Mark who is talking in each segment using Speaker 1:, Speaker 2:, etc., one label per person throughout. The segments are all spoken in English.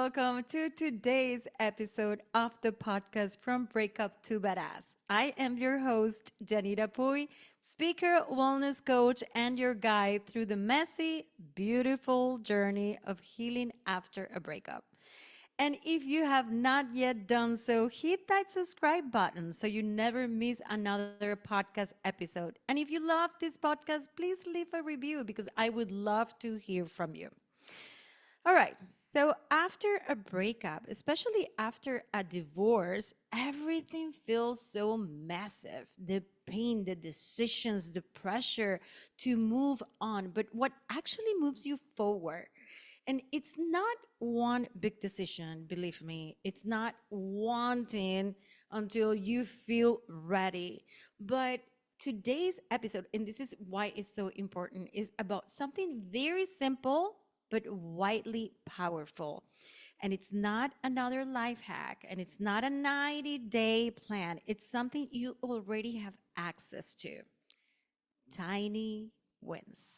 Speaker 1: welcome to today's episode of the podcast From Breakup to Badass. I am your host, Yanira, speaker, wellness coach, and your guide through the messy, beautiful journey of healing after a breakup. And if you have not yet done so, hit that subscribe button so you never miss another podcast episode. And if you love this podcast, please leave a review because I would love to hear from you. All right. So after a breakup, especially after a divorce, everything feels so massive. The pain, the decisions, the pressure to move on. But what actually moves you forward? And it's not one big decision, believe me. It's not wanting until you feel ready. But today's episode, and this is why it's so important, is about something very simple but widely powerful. And it's not another life hack, and it's not a 90-day plan. It's something you already have access to. Tiny wins.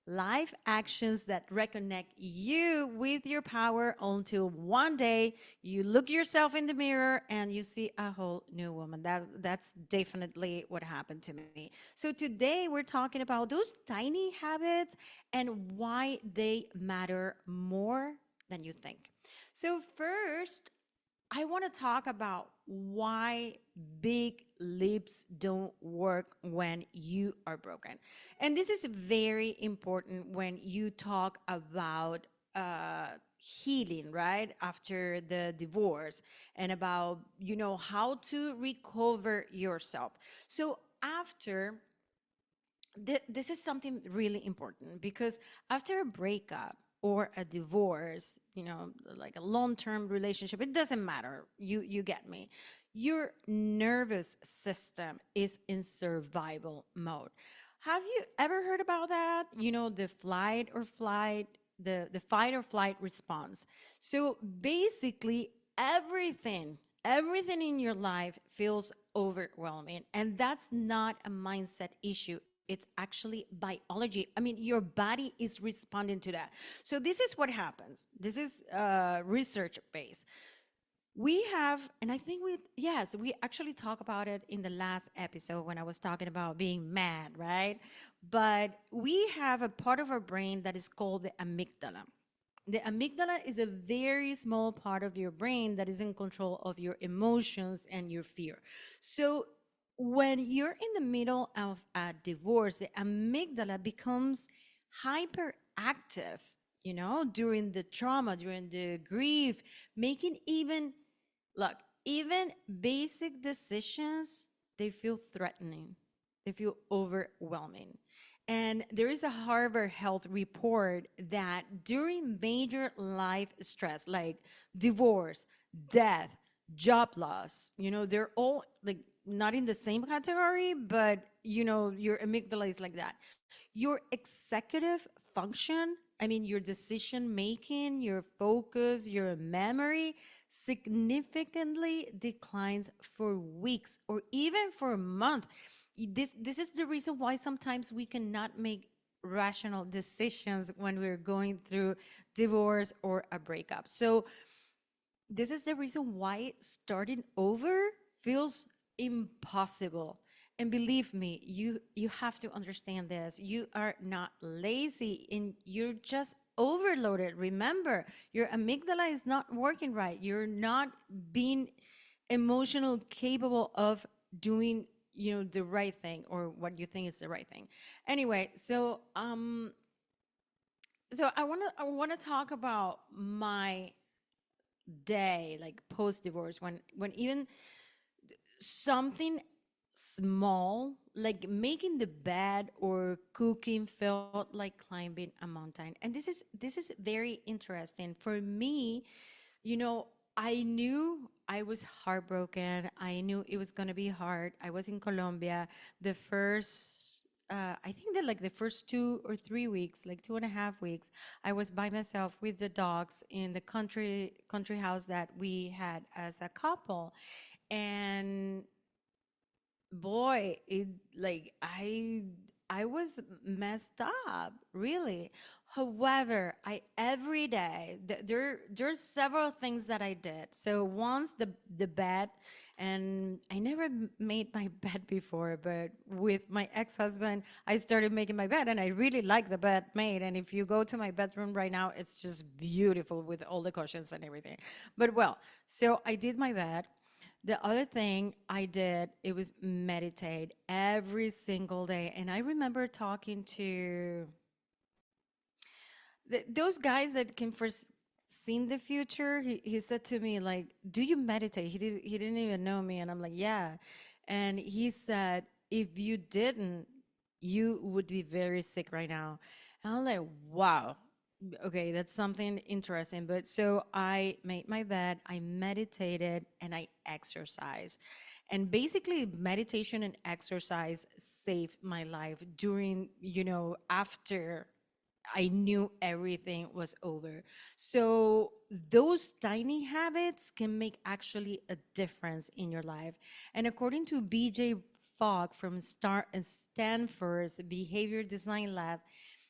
Speaker 1: Life actions that reconnect you with your power until one day you look yourself in the mirror and you see a whole new woman. That's definitely what happened to me. So today we're talking about those tiny habits and why they matter more than you think. So first, I want to talk about why big leaps don't work when you are broken. And this is very important when you talk about healing, right? After the divorce and about, how to recover yourself. So after this is something really important because after a breakup or a divorce, like a long-term relationship, it doesn't matter. You get me. Your nervous system is in survival mode. Have you ever heard about that? The the fight or flight response. So basically everything in your life feels overwhelming, and that's not a mindset issue. It's actually biology. I mean, your body is responding to that. So this is what happens. This is research based. We have, and I think we actually talked about it in the last episode when I was talking about being mad, right? But we have a part of our brain that is called the amygdala. The amygdala is a very small part of your brain that is in control of your emotions and your fear. So when you're in the middle of a divorce, the amygdala becomes hyperactive, during the trauma, during the grief, making look, even basic decisions, they feel threatening. They feel overwhelming. And there is a Harvard Health report that during major life stress, like divorce, death, job loss, they're all like not in the same category, but your amygdala is like that. Your executive function, I mean, your decision making, your focus, your memory significantly declines for weeks or even for a month. This is the reason why sometimes we cannot make rational decisions when we're going through divorce or a breakup. So this is the reason why starting over feels impossible. And believe me, you have to understand this. You are not lazy and you're just overloaded. Remember, your amygdala is not working right. You're not being emotional capable of doing, the right thing or what you think is the right thing. Anyway, so I want to talk about my day, like post divorce, when even something small like making the bed or cooking felt like climbing a mountain. And this is very interesting for me. I knew I was heartbroken. I knew it was going to be hard. I was in Colombia the first I think that like the first 2 or 3 weeks, like 2.5 weeks, I was by myself with the dogs in the country house that we had as a couple. And boy, it like I was messed up, really. However, I every day there's several things that I did. So once the bed, and I never made my bed before, but with my ex-husband, I started making my bed, and I really like the bed made. And if you go to my bedroom right now, it's just beautiful with all the cushions and everything. But well, so I did my bed. The other thing I did, it was meditate every single day. And I remember talking to those guys that can foresee the future. He said to me like, do you meditate? He didn't even know me, and I'm like, yeah. And he said, if you didn't, you would be very sick right now. And I'm like, wow, okay, that's something interesting. But so I made my bed, I meditated, and I exercised. And basically meditation and exercise saved my life during, after I knew everything was over. So those tiny habits can make actually a difference in your life. And according to BJ Fogg from Stanford's Behavior Design Lab,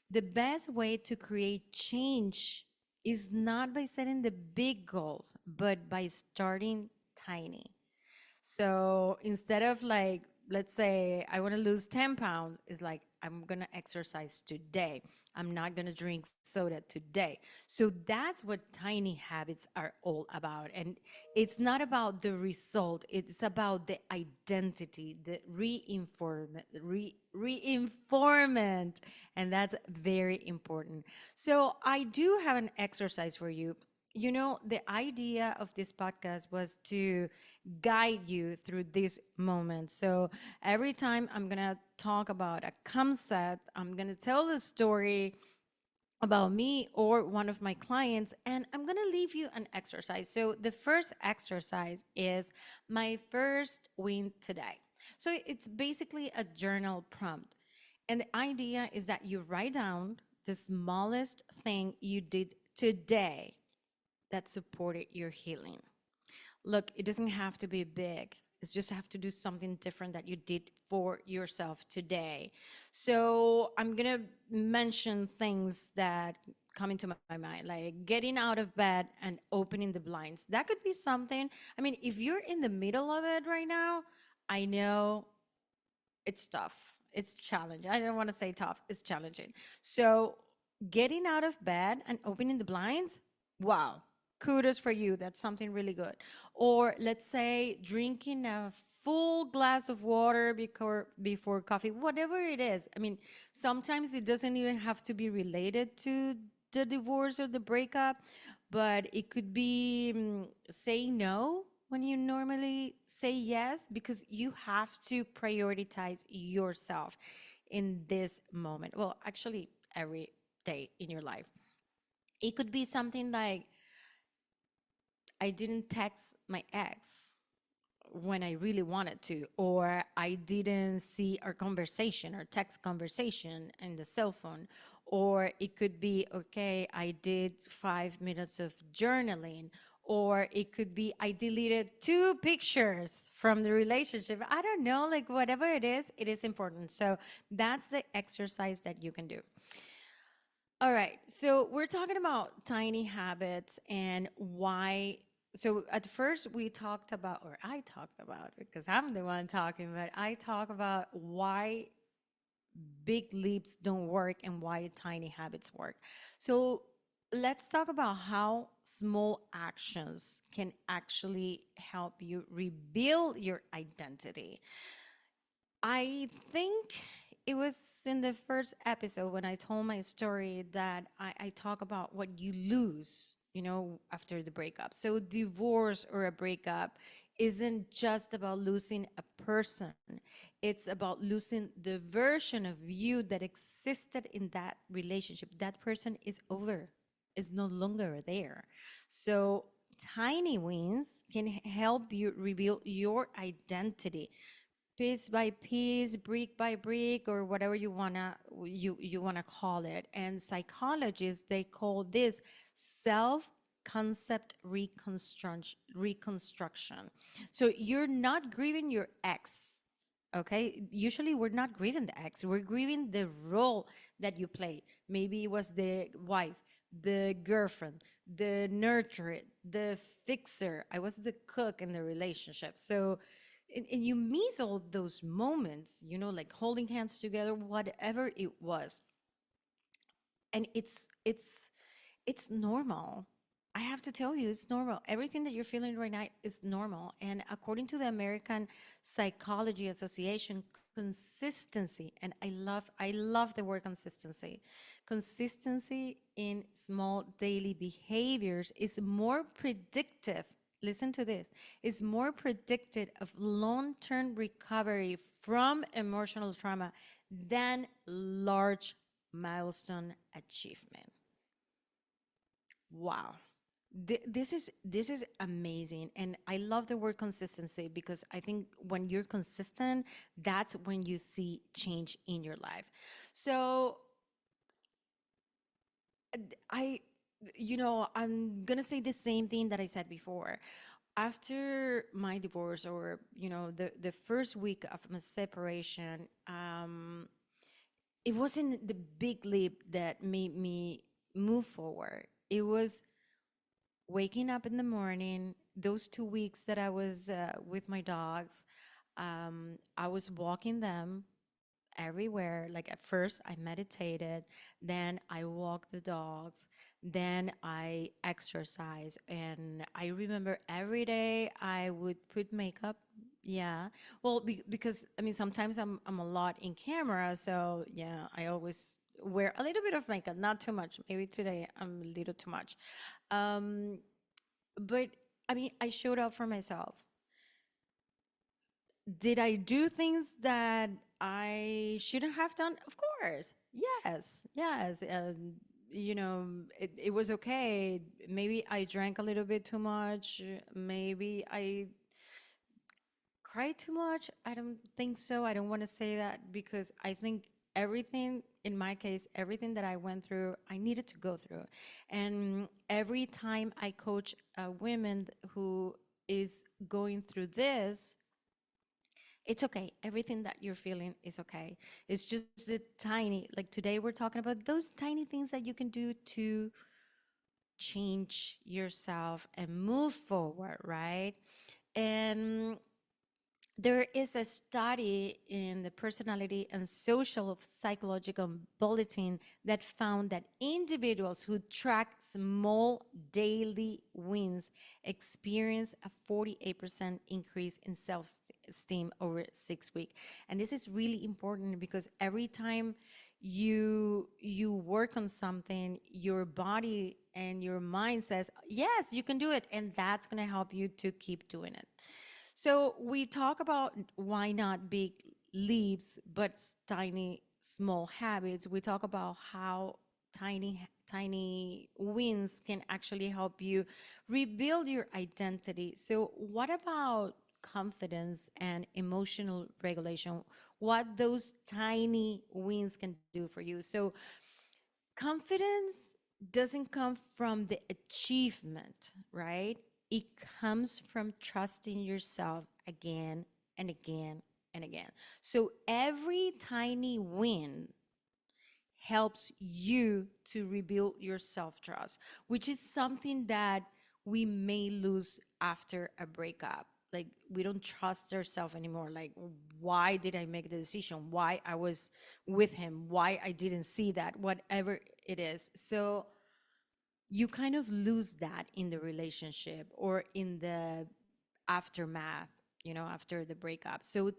Speaker 1: the best way to create change is not by setting the big goals, but by starting tiny. So instead of like, let's say I want to lose 10 pounds, it's like, I'm going to exercise today. I'm not going to drink soda today. So that's what tiny habits are all about. And it's not about the result, it's about the identity, the reinforcement. And that's very important. So I do have an exercise for you. The idea of this podcast was to guide you through this moment. So every time I'm going to talk about a concept, I'm going to tell the story about me or one of my clients, and I'm going to leave you an exercise. So the first exercise is my first win today. So it's basically a journal prompt. And the idea is that you write down the smallest thing you did today that supported your healing. Look, it doesn't have to be big. It's just have to do something different that you did for yourself today. So I'm gonna mention things that come into my mind, like getting out of bed and opening the blinds. That could be something. I mean, if you're in the middle of it right now, I know it's tough. It's challenging. I don't want to say tough. It's challenging. So getting out of bed and opening the blinds, wow, kudos for you. That's something really good. Or let's say drinking a full glass of water before coffee, whatever it is. I mean, sometimes it doesn't even have to be related to the divorce or the breakup, but it could be saying no when you normally say yes, because you have to prioritize yourself in this moment. Well, actually, every day in your life. It could be something like, I didn't text my ex when I really wanted to, or I didn't see our conversation, our text conversation in the cell phone. Or it could be, okay, I did 5 minutes of journaling. Or it could be, I deleted 2 pictures from the relationship. I don't know, like whatever it is important. So that's the exercise that you can do. All right. So we're talking about tiny habits and why. So at first we talked about, or I talked about, because I'm the one talking, but I talk about why big leaps don't work and why tiny habits work. So let's talk about how small actions can actually help you rebuild your identity. I think it was in the first episode when I told my story that I talk about what you lose, after the breakup. So, divorce or a breakup isn't just about losing a person, it's about losing the version of you that existed in that relationship. That person is over, is no longer there. So, tiny wins can help you rebuild your identity piece by piece, brick by brick, or whatever you wanna call it. And psychologists, they call this self concept reconstruction. So you're not grieving your ex. Okay, usually we're not grieving the ex, we're grieving the role that you play. Maybe it was the wife, the girlfriend, the nurturer, the fixer. I was the cook in the relationship. So, and you miss all those moments, like holding hands together, whatever it was. And it's normal. I have to tell you, it's normal. Everything that you're feeling right now is normal. And according to the American Psychology Association, consistency, and I love the word consistency. Consistency in small daily behaviors is more predictive. Listen to this, is more predictive of long-term recovery from emotional trauma than large milestone achievement. Wow. This is amazing, and I love the word consistency because I think when you're consistent, that's when you see change in your life. So I I'm gonna say the same thing that I said before. After my divorce, or the first week of my separation, it wasn't the big leap that made me move forward. It was waking up in the morning, those 2 weeks that I was with my dogs. I was walking them everywhere. Like at first, I meditated, then I walked the dogs, then I exercise. And I remember every day I would put makeup. Yeah. Well, because I mean, sometimes I'm a lot in camera. So yeah, I always wear a little bit of makeup, not too much. Maybe today I'm a little too much. Um, but I mean, I showed up for myself. Did I do things that I shouldn't have done? Of course. Yes. Yes. It was okay. Maybe I drank a little bit too much. Maybe I cried too much. I don't think so. I don't want to say that because I think everything, in my case, everything that I went through, I needed to go through. And every time I coach a women who is going through this, it's okay. Everything that you're feeling is okay. It's just the tiny, like today we're talking about those tiny things that you can do to change yourself and move forward, right? And there is a study in the Personality and Social Psychological Bulletin that found that individuals who track small daily wins experience a 48% increase in self-esteem over 6 weeks. And this is really important because every time you work on something, your body and your mind says, yes, you can do it. And that's going to help you to keep doing it. So we talk about why not big leaps, but tiny, small habits. We talk about how tiny wins can actually help you rebuild your identity. So what about confidence and emotional regulation? What those tiny wins can do for you? So confidence doesn't come from the achievement, right? It comes from trusting yourself again and again and again. So every tiny win helps you to rebuild your self trust, which is something that we may lose after a breakup. Like, we don't trust ourselves anymore. Like, why did I make the decision? Why I was with him? Why I didn't see that? Whatever it is. So, you kind of lose that in the relationship or in the aftermath, after the breakup. So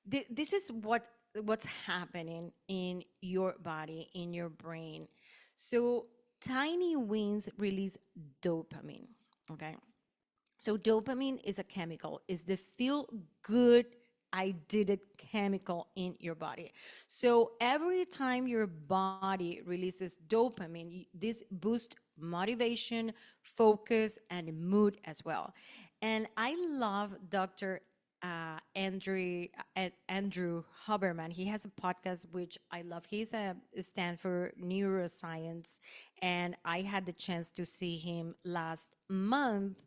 Speaker 1: this is what's happening in your body, in your brain. So tiny wins release dopamine. Okay. So dopamine is a chemical, is the feel good I did it chemical in your body. So every time your body releases dopamine, this boosts motivation, focus, and mood as well. And I love Dr. Andrew Huberman. He has a podcast which I love. He's a Stanford neuroscience, and I had the chance to see him last month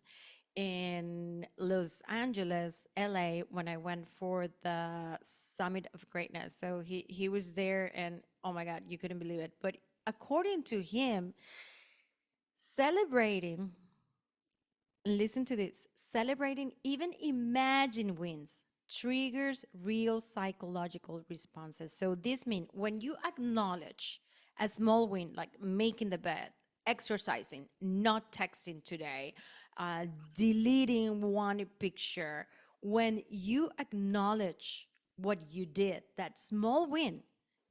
Speaker 1: in Los Angeles, LA, when I went for the Summit of Greatness. So he was there, and oh my God, you couldn't believe it. But according to him, celebrating, listen to this, celebrating even imagine wins triggers real psychological responses. So this means when you acknowledge a small win, like making the bed, exercising, not texting today, uh, deleting one picture, when you acknowledge what you did, that small win,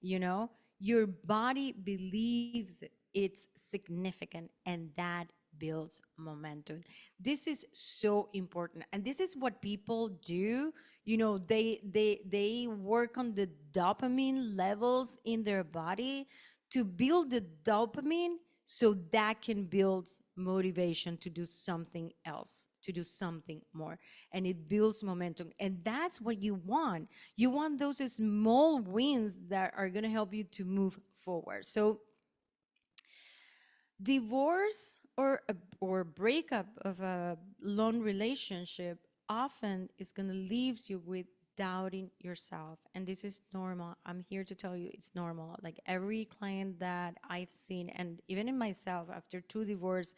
Speaker 1: you know, your body believes it's significant, and that builds momentum. This is so important, and this is what people do. You know, they work on the dopamine levels in their body to build the dopamine, so that can build motivation to do something else, to do something more, and it builds momentum. And that's what you want. You want those small wins that are going to help you to move forward. So divorce or breakup of a long relationship often is going to leave you with doubting yourself, and this is normal. I'm here to tell you it's normal. Like every client that I've seen, and even in myself after two divorce,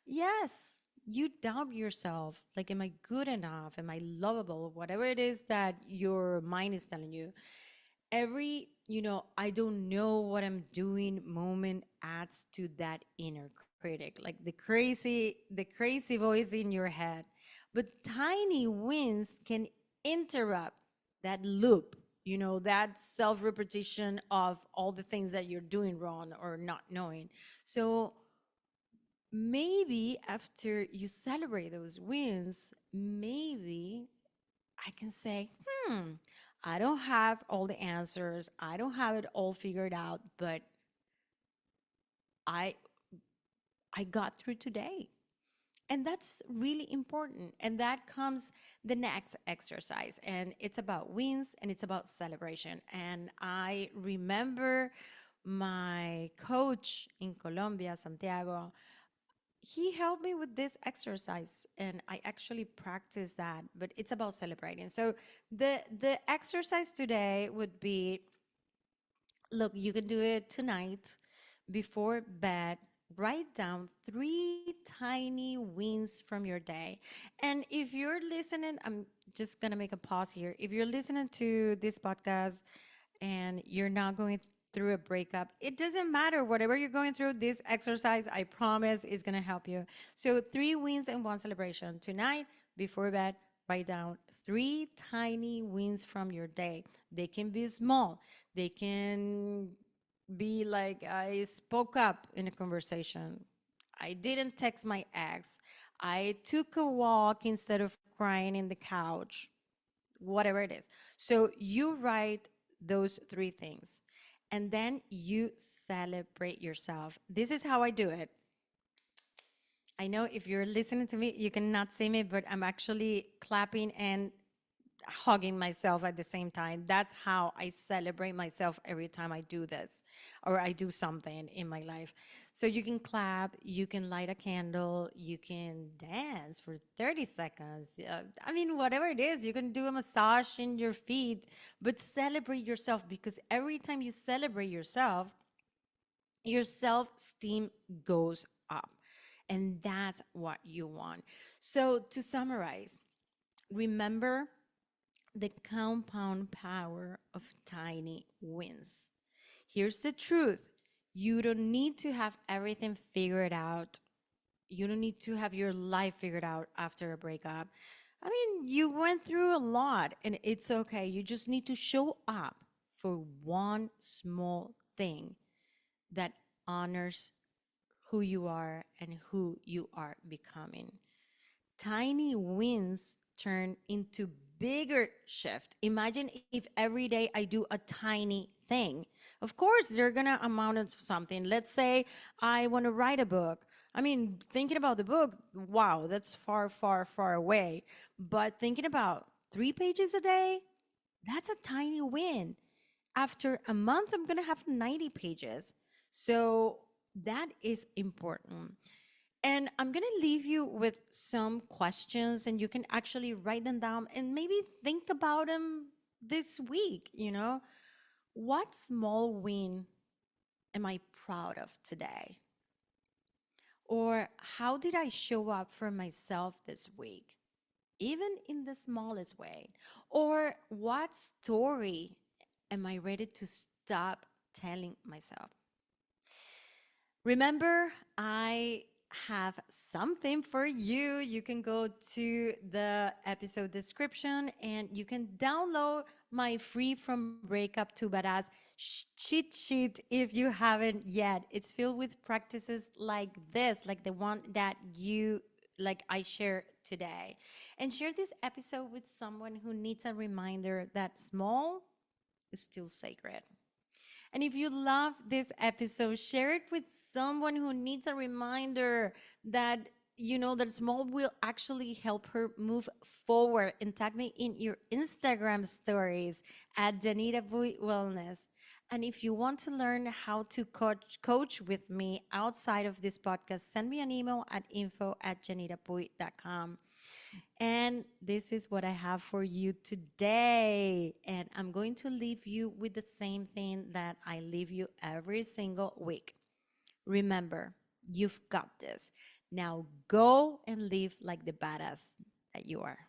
Speaker 1: yes, you doubt yourself. Like, am I good enough? Am I lovable? Whatever it is that your mind is telling you, every, I don't know what I'm doing moment adds to that inner critic, like the crazy voice in your head. But tiny wins can interrupt that loop, that self repetition of all the things that you're doing wrong or not knowing. So maybe after you celebrate those wins, maybe I can say, I don't have all the answers. I don't have it all figured out, but I I got through today. And that's really important. And that comes the next exercise. And it's about wins and it's about celebration. And I remember my coach in Colombia, Santiago, he helped me with this exercise, and I actually practice that, but it's about celebrating. So the exercise today would be, look, you can do it tonight before bed. Write down three tiny wins from your day. And if you're listening, I'm just going to make a pause here. If you're listening to this podcast and you're not going through a breakup, it doesn't matter. Whatever you're going through, this exercise, I promise, is going to help you. So, three wins and one celebration. Tonight, before bed, write down three tiny wins from your day. They can be small, they can be like, I spoke up in a conversation, I didn't text my ex, I took a walk instead of crying in the couch, whatever it is. So you write those three things and then you celebrate yourself. This is how I do it. I know if you're listening to me, you cannot see me, but I'm actually clapping and hugging myself at the same time. That's how I celebrate myself every time I do this or I do something in my life. So you can clap, you can light a candle, you can dance for 30 seconds. I mean, whatever it is, you can do a massage in your feet, but celebrate yourself, because every time you celebrate yourself, your self esteem goes up. And that's what you want. So to summarize, remember the compound power of tiny wins. Here's the truth: you don't need to have everything figured out. You don't need to have your life figured out after a breakup. I mean, you went through a lot and it's okay. You just need to show up for one small thing that honors who you are and who you are becoming. Tiny wins turn into bigger shift. Imagine if every day I do a tiny thing. Of course, they're gonna amount to something. Let's say I want to write a book. I mean, thinking about the book, wow, that's far, far, far away. But thinking about 3 pages a day, that's a tiny win. After a month, I'm gonna have 90 pages. So that is important. And I'm going to leave you with some questions, and you can actually write them down and maybe think about them this week. What small win am I proud of today? Or how did I show up for myself this week, even in the smallest way? Or what story am I ready to stop telling myself? Remember, I have something for you. You can go to the episode description and you can download my free From Breakup to Badass cheat sheet if you haven't yet. It's filled with practices like this, like the one that I share today. And share this episode with someone who needs a reminder that small is still sacred. And if you love this episode, share it with someone who needs a reminder that that small will actually help her move forward, and tag me in your Instagram stories at Janita Bui Wellness. And if you want to learn how to coach with me outside of this podcast, send me an email at info@janitapuy.com. And this is what I have for you today. And I'm going to leave you with the same thing that I leave you every single week. Remember, you've got this. Now go and live like the badass that you are.